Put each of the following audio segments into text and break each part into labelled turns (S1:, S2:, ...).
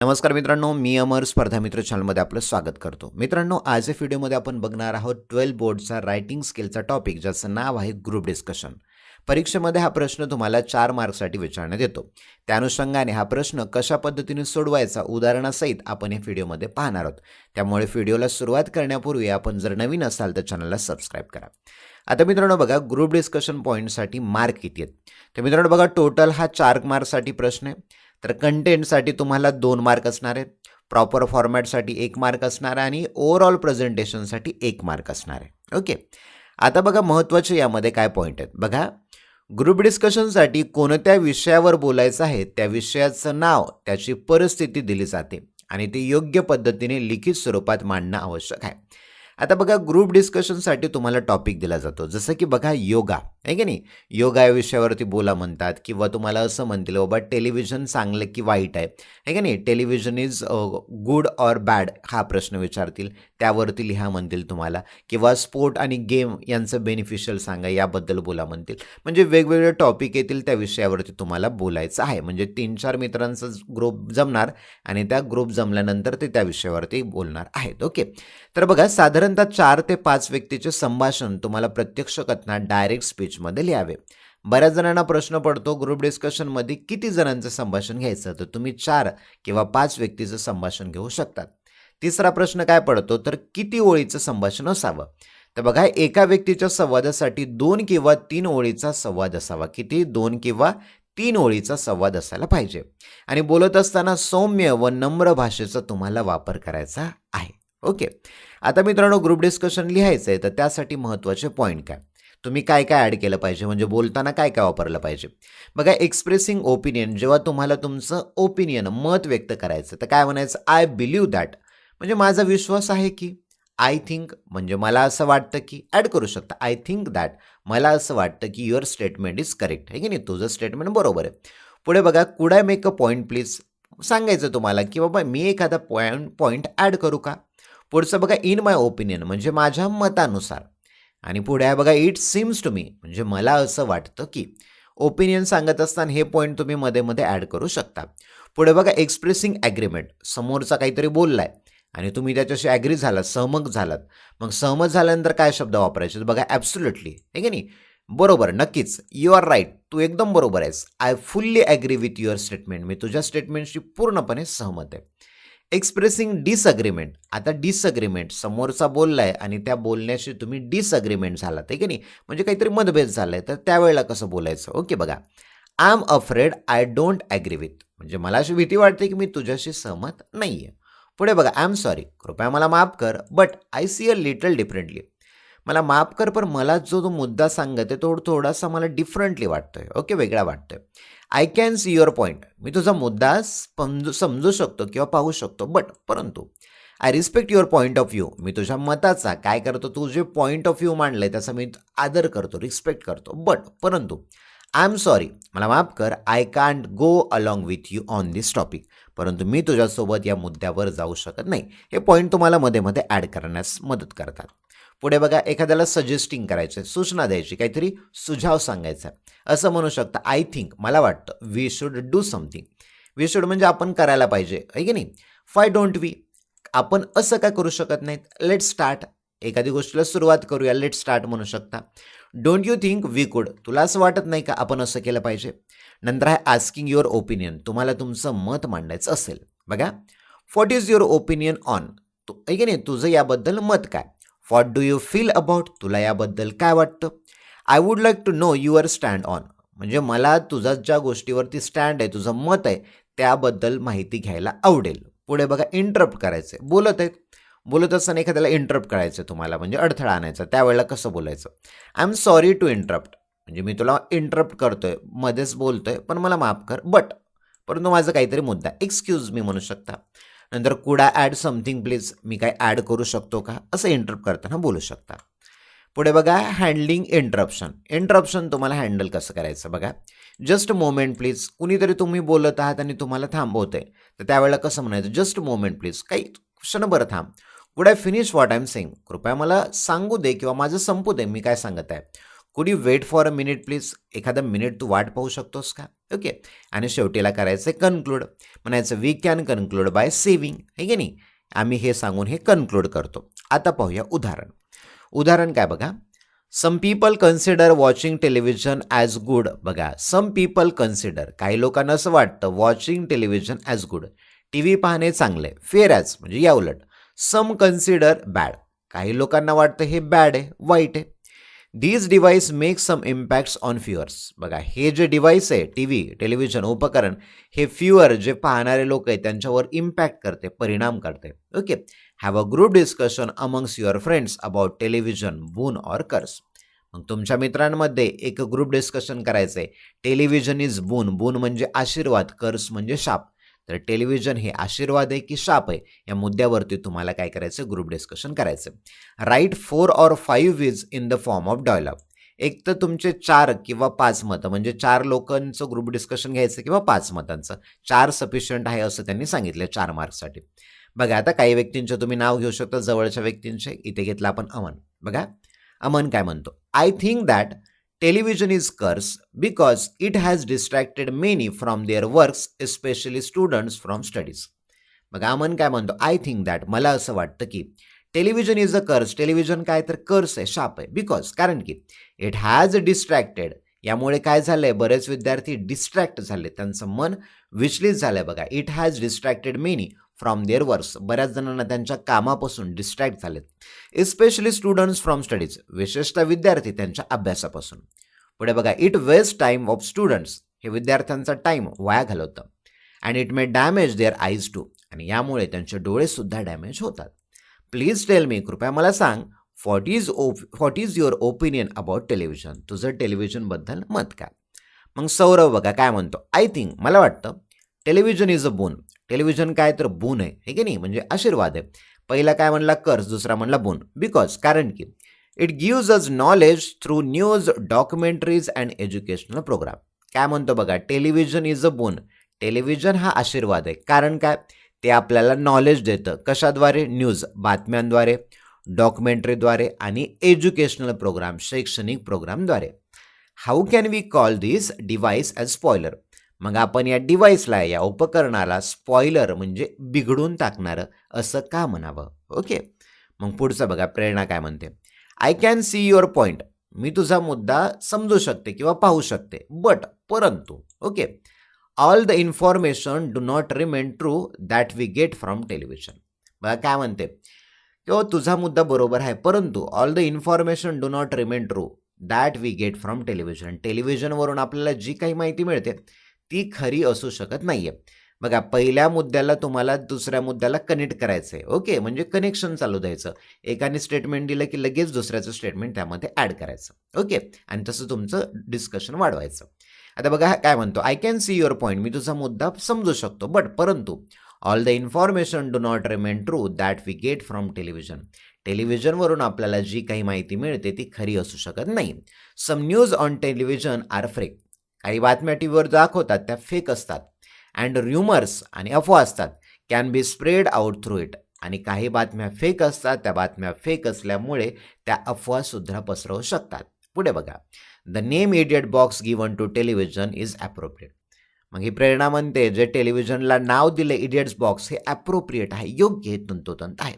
S1: नमस्कार मित्रांनो, मी अमर स्पर्धा मित्र चॅनलमध्ये आपलं स्वागत करतो. मित्रांनो, आज या व्हिडिओमध्ये आपण बघणार आहोत 12 बोर्डचा रायटिंग स्किलचा टॉपिक, ज्याचं नाव आहे ग्रुप डिस्कशन. परीक्षेमध्ये हा प्रश्न तुम्हाला 4 मार्क्ससाठी विचारण्यात येतो. त्या अनुषंगाने हा प्रश्न कशा पद्धतीने सोडवायचा उदाहरणासहित आपण या व्हिडिओमध्ये पाहणार आहोत. त्यामुळे व्हिडिओला सुरुवात करण्यापूर्वी आपण जर नवीन असाल तर चॅनलला सबस्क्राईब करा. आता मित्रांनो बघा, ग्रुप डिस्कशन पॉईंटसाठी मार्क किती आहेत? तर मित्रांनो बघा, टोटल हा 4 मार्क्ससाठी प्रश्न आहे. तर कंटेंटसाठी तुम्हाला 2 मार्क असणार आहेत, प्रॉपर फॉर्मॅटसाठी 1 मार्क असणार आहे आणि ओव्हरऑल प्रेझेंटेशनसाठी 1 मार्क असणार आहे. ओके, आता बघा महत्त्वाचे यामध्ये काय पॉईंट आहेत. बघा, ग्रुप डिस्कशनसाठी कोणत्या विषयावर बोलायचं आहे त्या विषयाचं नाव, त्याची परिस्थिती दिली जाते आणि ते योग्य पद्धतीने लिखित स्वरूपात मांडणं आवश्यक आहे. आता बघा, ग्रुप डिस्कशनसाठी तुम्हाला टॉपिक दिला जातो, जसं की बघा योगा आहे की नाही. योगा या विषयावरती बोला म्हणतात, किंवा तुम्हाला असं म्हणतील बाबा टेलिव्हिजन चांगलं की वाईट आहे की नाही. Television is good or bad हा प्रश्न विचारतील, त्यावरती लिहा म्हणतील तुम्हाला. किंवा स्पोर्ट आणि गेम यांचं बेनिफिशियल सांगा, याबद्दल बोला म्हणतील. म्हणजे वेगवेगळे टॉपिक येतील, त्या विषयावरती तुम्हाला बोलायचं आहे. म्हणजे 3-4 मित्रांचा ग्रुप जमणार आणि त्या ग्रुप जमल्यानंतर ते त्या विषयावरती बोलणार आहेत. ओके, तर बघा, साधारणतः 4 ते 5 व्यक्तीचे संभाषण तुम्हाला प्रत्यक्ष कथनात डायरेक्ट स्पीचमध्ये लिहावे. बऱ्याच जणांना प्रश्न पडतो, ग्रुप डिस्कशनमध्ये किती जणांचं संभाषण घ्यायचं? तर तुम्ही 4 किंवा 5 व्यक्तीचं संभाषण घेऊ शकतात. तिसरा प्रश्न काय पडतो, तर किती ओळीचं संभाषण असावं? तर बघा, एका व्यक्तीच्या संवादासाठी 2 किंवा 3 ओळीचा संवाद असावा. किती? 2 किंवा 3 ओळीचा संवाद असायला पाहिजे. आणि बोलत असताना सौम्य व नम्र भाषेचा तुम्हाला वापर करायचा आहे. ओके, आता मित्रांनो, ग्रुप डिस्कशन लिहायचं आहे, तर त्यासाठी महत्त्वाचे पॉईंट काय, तुम्ही काय काय ॲड केलं पाहिजे, म्हणजे बोलताना काय काय वापरलं पाहिजे. बघा, एक्सप्रेसिंग ओपिनियन, जेव्हा तुम्हाला तुमचं ओपिनियन मत व्यक्त करायचं, तर काय म्हणायचं? आय बिलीव्ह दॅट, म्हणजे माझा विश्वास आहे की. आय थिंक म्हणजे मला असं वाटतं की. ॲड करू शकता आय थिंक दॅट, मला असं वाटतं की युअर स्टेटमेंट इज करेक्ट आहे की नाही, तुझं स्टेटमेंट बरोबर आहे. पुढे बघा, could I make a point please, सांगायचं तुम्हाला की बाबा मी एखादा पॉईंट ॲड करू का. पुढचं बघा, इन माय ओपिनियन म्हणजे माझ्या मतानुसार. आणि पुढे आहे बघा, इट सीम्स टू मी म्हणजे मला असं वाटतं की. ओपिनियन सांगत असताना हे पॉईंट तुम्ही मध्ये मध्ये ॲड करू शकता. पुढे बघा, एक्सप्रेसिंग ॲग्रीमेंट, समोरचा काहीतरी बोललाय आणि तुम्ही त्याच्याशी ॲग्री झालात, सहमत झालात. मग सहमत झाल्यानंतर काय शब्द वापरायचे? बघा, ॲब्सोल्युटली आहे की नाही, बरोबर, नक्कीच, यू आर राईट, तू एकदम बरोबर आहेस. I fully agree with your statement, मी तुझ्या स्टेटमेंटशी पूर्णपणे सहमत आहे. एक्सप्रेसिंग डिसअग्रीमेंट, आता डिसअग्रीमेंट, समोरचा बोललाय आणि त्या बोलण्याशी तुम्ही डिसअग्रीमेंट झालात आहे की नाही, म्हणजे काहीतरी मतभेद झालाय, तर त्यावेळेला कसं बोलायचं. ओके, बघा, I am afraid I don't agree with, म्हणजे मला अशी भीती वाटते की मी तुझ्याशी सहमत नाही आहे. पुढे बघा, आय एम सॉरी, कृपया मला माफ कर, but I see a little differently, मला माफ कर पण मला जो मुद्दा सांगत आहे तो थोडासा मला डिफरंटली वाटतोय. ओके, वेगळा वाटतोय. I can see your point, मी तुझा मुद्दा समजू शकतो किंवा पाहू शकतो, परंतु I respect your point of view, मी तुझ्या मताचा काय करतो, तू जे पॉईंट ऑफ व्ह्यू मांडलंय त्याचा मी आदर करतो, रिस्पेक्ट करतो, परंतु आय एम सॉरी, मला माफ कर, I can't go along with you on this topic, परंतु मी तुझ्यासोबत या मुद्द्यावर जाऊ शकत नाही. हे पॉईंट तुम्हाला मध्ये मध्ये ॲड करण्यास मदत करतात. पुढे बघा, एखाद्याला सजेस्टिंग करायचं, सूचना द्यायची, काहीतरी सुझाव सांगायचा, असं म्हणू शकता, आय थिंक, मला वाटतं, we should do something. We should म्हणजे आपण करायला पाहिजे आहे की नाही. फाय डोंट वी, आपण असं काय करू शकत नाहीत. लेट स्टार्ट, एखादी गोष्टीला सुरुवात करूया, लेट स्टार्ट म्हणू शकता. डोंट यू थिंक वी कुड, तुला असं वाटत नाही का आपण असं केलं पाहिजे. नंतर आहे आस्किंग युअर ओपिनियन, तुम्हाला तुमचं मत मांडायचं असेल. बघा, what is your opinion on, आहे की नाही, तुझं याबद्दल मत काय. What do you feel about, तुला याबद्दल काय वाटतं. I would like to know your stand on, म्हणजे मला तुझा ज्या गोष्टीवरती स्टँड आहे, तुझं मत आहे, त्याबद्दल माहिती घ्यायला आवडेल. पुढे बघा, इंटरप्ट करायचं, बोलत असताना एखाद्याला इंटरप्ट करायचं तुम्हाला, म्हणजे अडथळा आणायचा, त्यावेळेला कसं बोलायचं. I am sorry to interrupt, म्हणजे मी तुला इंटरप्ट करतोय, मध्येच बोलतोय, पण मला माफ कर, परंतु माझं काहीतरी मुद्दा, एक्सक्यूज मी म्हणू शकता. नंतर could I add something please, मी काय ॲड करू शकतो का, असं इंटरप्ट करताना बोलू शकता. पुढे बघा, हँडलिंग इंटरप्शन तुम्हाला हँडल कसं करायचं. बघा, जस्ट मोमेंट प्लीज, कुणीतरी तुम्ही बोलत आहात आणि तुम्हाला थांबवतंय, तर त्यावेळेला कसं म्हणायचं, जस्ट मोमेंट प्लीज, काही क्षणभर थांब. Could I finish what I am saying, कृपया मला सांगू दे किंवा माझं संपू दे, मी काय सांगत आहे. Could you wait for a minute please, एखादा मिनिट तू वाट पाहू शकतोस का. ओके. आणि शेवटीला करायचं कन्क्लूड. म्हणायचं we can conclude by saying, आहे की नाही. आम्ही हे सांगून हे कन्क्लूड करतो. आता पाहूया उदाहरण. उदाहरण काय बघा. Some people consider watching television as good. बघा, सम पीपल कन्सिडर, काही लोकांना असं वाटतं watching television as good, T V पाहणे चांगले. फेअर ॲज म्हणजे या उलट. सम कन्सिडर बॅड, काही लोकांना वाटतं हे बॅड आहे, वाईट आहे. These device make some impacts on viewers. बघा, हे जे डिव्हाइस आहे, टी व्ही, टेलिव्हिजन, उपकरण, हे फ्युअर जे पाहणारे लोक आहेत त्यांच्यावर इम्पॅक्ट करते, परिणाम करते. Okay. Have a group discussion amongst your friends about television, बून ऑर कर्स. मग तुमच्या मित्रांमध्ये एक ग्रुप डिस्कशन करायचं आहे. टेलिव्हिजन इज बून, बून म्हणजे आशीर्वाद, कर्स म्हणजे शाप. तर टेलिव्हिजन हे आशीर्वाद आहे की शाप आहे, या मुद्द्यावरती तुम्हाला काय करायचं, ग्रुप डिस्कशन करायचं. Right 4 or 5 views in the form of dialogue. एक तर तुमचे 4 किंवा 5 मतं, म्हणजे 4 लोकांचं ग्रुप डिस्कशन घ्यायचं किंवा 5 मतांचं. 4 सफिशियंट आहे असं त्यांनी सांगितलं 4 मार्क्ससाठी. बघा, आता काही व्यक्तींचे तुम्ही नाव घेऊ शकता, जवळच्या व्यक्तींचे. इथे घेतलं आपण अमन. बघा, अमन काय म्हणतो. I think that television is curse because it has distracted many from their works, especially students from studies. बघा, अमन काय म्हणतो. आय थिंक दॅट, मला असं वाटतं की टेलिव्हिजन इज अ कर्स, टेलिव्हिजन काय तर कर्स आहे, शाप आहे. बिकॉज, कारण की इट हॅज डिस्ट्रॅक्टेड, यामुळे काय झालंय, बरेच विद्यार्थी डिस्ट्रॅक्ट झाले, त्यांचं मन विचलित झालंय. बघा, it has distracted many from their works, बऱ्याच जणांना त्यांच्या कामापासून डिस्ट्रॅक्ट झालेत. एस्पेशली स्टुडंट्स फ्रॉम स्टडीज, विशेषतः विद्यार्थी त्यांच्या अभ्यासापासून. पुढे बघा, it waste time of students, हे विद्यार्थ्यांचा टाईम वाया घालवतं. And it may damage their eyes too, आणि यामुळे त्यांचे डोळे सुद्धा डॅमेज होतात. प्लीज टेल मी, कृपया मला सांग, what is your opinion about television, तुझं टेलिव्हिजनबद्दल मत काय. मग सौरव बघा काय म्हणतो. आय थिंक, मला वाटतं, टेलिव्हिजन इज अ बून, टेलिव्हिजन काय तर बून आहे, हे की नाही, म्हणजे आशीर्वाद आहे. पहिला काय म्हणला, कर्स, दुसरा म्हणला बून. बिकॉज, कारण की it gives us knowledge through news, documentaries and educational program. काय म्हणतो बघा, टेलिव्हिजन इज अ बून, टेलिव्हिजन हा आशीर्वाद आहे. कारण काय, ते आपल्याला नॉलेज देतं. कशाद्वारे, न्यूज, बातम्यांद्वारे, डॉक्युमेंटरीद्वारे आणि एज्युकेशनल प्रोग्राम, शैक्षणिक प्रोग्रामद्वारे. How can we call this device as spoiler. मग आपण या डिव्हाइसला, या उपकरणाला स्पॉइलर म्हणजे बिघडून टाकणारं असं का म्हणावं. ओके. मग पुढचं बघा, प्रेरणा काय म्हणते. I can see your point, मी तुझा मुद्दा समजू शकते किंवा पाहू शकते. बट, परंतु, okay, all the information do not remain true that we get from television. बघा काय म्हणते, किंवा तुझा मुद्दा बरोबर आहे, परंतु all the information do not remain true that we get from television, टेलिव्हिजनवरून आपल्याला जी काही माहिती मिळते ती खरी असू शकत नाहीये. बघा, पहिल्या मुद्द्याला तुम्हाला दुसऱ्या मुद्द्याला कनेक्ट करायचं आहे. ओके, म्हणजे कनेक्शन चालू द्यायचं. एकाने स्टेटमेंट दिलं की लगेच दुसऱ्याचं स्टेटमेंट त्यामध्ये ॲड करायचं. ओके, आणि तसं तुमचं डिस्कशन वाढवायचं. आता बघा काय म्हणतो. I can see your point, मी तुझा मुद्दा समजू शकतो, बट परंतु all the information do not remain true that we get from television, टेलिव्हिजनवरून आपल्याला जी काही माहिती मिळते ती खरी असू शकत नाही. Some news on television are fake, काही बातम्या टी व्हीवर दाखवतात त्या फेक असतात. अँड र्युमर्स, आणि अफवा असतात, can be spread out through it, आणि काही बातम्या फेक असतात, त्या बातम्या फेक असल्यामुळे त्या अफवासुद्धा पसरवू शकतात. पुढे बघा, the name idiot box given to television is appropriate. मग ही प्रेरणा म्हणते, जे टेलिव्हिजनला नाव दिले इडियट्स बॉक्स, हे ॲप्रोप्रिएट आहे, योग्य, तंतोतंत आहे.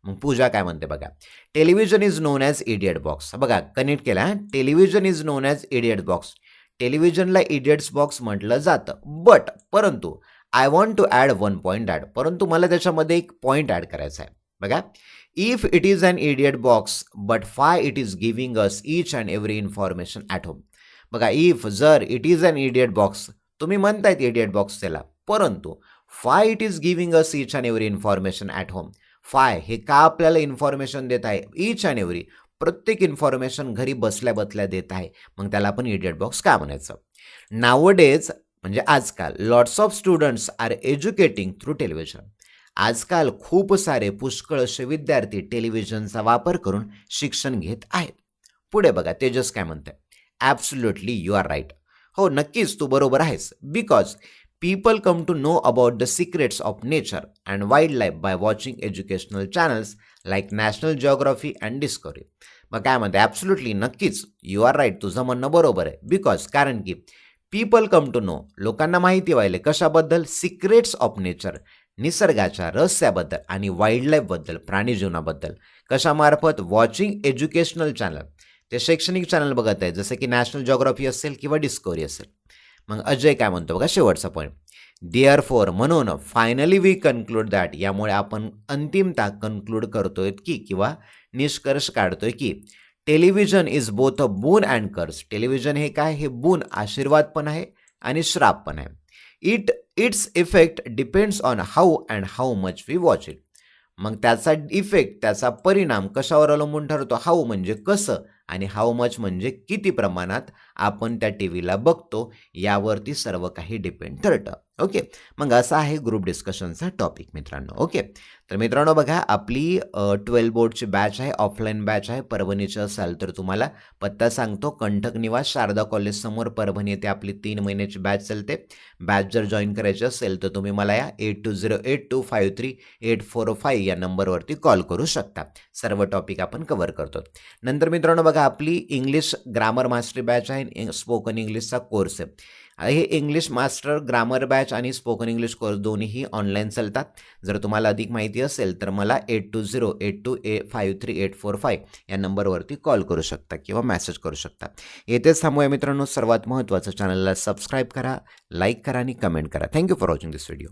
S1: मग पूजा काय म्हणते बघा. Television is known as idiot box. बघा, कनेक्ट केला. Television is known as idiot box, टेलिव्हिजनला इडियट्स बॉक्स म्हटलं जातं. बट, परंतु I want to add one point add, परंतु मला त्याच्यामध्ये एक पॉईंट ॲड करायचा आहे. बघा, if it is an idiot box but why it is giving us each and every information at home. बघा, इफ, जर, it is an idiot box, तुम्ही म्हणतायत इडियट बॉक्स त्याला, परंतु five it is giving us each and every information at home. Five हे का आपल्याला information देत आहे, ईच अँड एव्हरी, प्रत्येक इन्फॉर्मेशन घरी बसल्या बसल्या देत आहे, मग त्याला आपण इडियट बॉक्स का म्हणायचं. नावडेज म्हणजे आजकाल, lots of students are educating through television. आजकाल खूप सारे, पुष्कळ असे विद्यार्थी टेलिव्हिजनचा वापर करून शिक्षण घेत आहेत. पुढे बघा, तेजस काय म्हणते. Absolutely you are right. हो, नक्कीच तू बरोबर आहेस. Because people come to know about the secrets of nature and wildlife by watching educational channels like National Geography and Discovery. मग काय म्हणते, ॲब्सोल्युटली, नक्कीच, यू आर राईट, तुझं म्हणणं बरोबर आहे. बिकॉज, कारण की पीपल कम टू नो, लोकांना माहिती व्हायले कशाबद्दल, सिक्रेट्स ऑफ नेचर, निसर्गाच्या रहस्याबद्दल आणि वाईल्ड लाईफबद्दल, प्राणी जीवनाबद्दल. कशामार्फत, वॉचिंग एज्युकेशनल चॅनल, ते शैक्षणिक चॅनल बघत आहे जसं की नॅशनल जिओग्राफी असेल किंवा डिस्कवरी असेल. मग अजय काय म्हणतो बघा शेवटचा पॉईंट, डिअर फोर, म्हणून फायनली वी कन्क्लूड दॅट, यामुळे आपण अंतिमतः कन्क्लूड करतोय की किंवा निष्कर्ष काढतोय की टेलिव्हिजन इज बोथ अ बून अँड कर्स, टेलिव्हिजन हे काय, हे बून आशीर्वाद पण आहे आणि श्राप पण आहे. Its effect depends on how and how much we watch it. मग त्याचा इफेक्ट, त्याचा परिणाम कशावर अवलंबून ठरतो, हाऊ म्हणजे कसं आणि हाऊ मच म्हणजे किती प्रमाणात आपण त्या टी व्हीला बघतो, यावरती सर्व काही डिपेंड ठरतं. ओके, मग असा आहे ग्रुप डिस्कशनचा टॉपिक मित्रांनो. ओके, तर मित्रांनो बघा, आपली 12 बोर्डची बॅच आहे, ऑफलाईन बॅच आहे. परभणीची असाल तर तुम्हाला पत्ता सांगतो, कंठक निवास शारदा कॉलेज समोर परभणी येथे आपली 3 महिन्याची बॅच चालते. बॅच जर जॉईन करायची असेल तर तुम्ही मला या 8208253845 या नंबरवरती कॉल करू शकता. सर्व टॉपिक आपण कव्हर करतो. नंतर मित्रांनो बघा, आपली इंग्लिश ग्रामर मास्टरी बॅच आहे, स्पोकन इंग्लिशचा कोर्स आहे. हे इंग्लिश मास्टर ग्रामर बॅच आणि स्पोकन इंग्लिश कोर्स दोन्हीही ऑनलाईन चालतात. जर तुम्हाला अधिक माहिती असेल तर मला 8208253845 या नंबरवरती कॉल करू शकता किंवा मेसेज करू शकता. येथेच थांबूया मित्रांनो. सर्वात महत्त्वाचं, चॅनलला सबस्क्राईब करा, लाईक करा आणि कमेंट करा. Thank you for watching this video.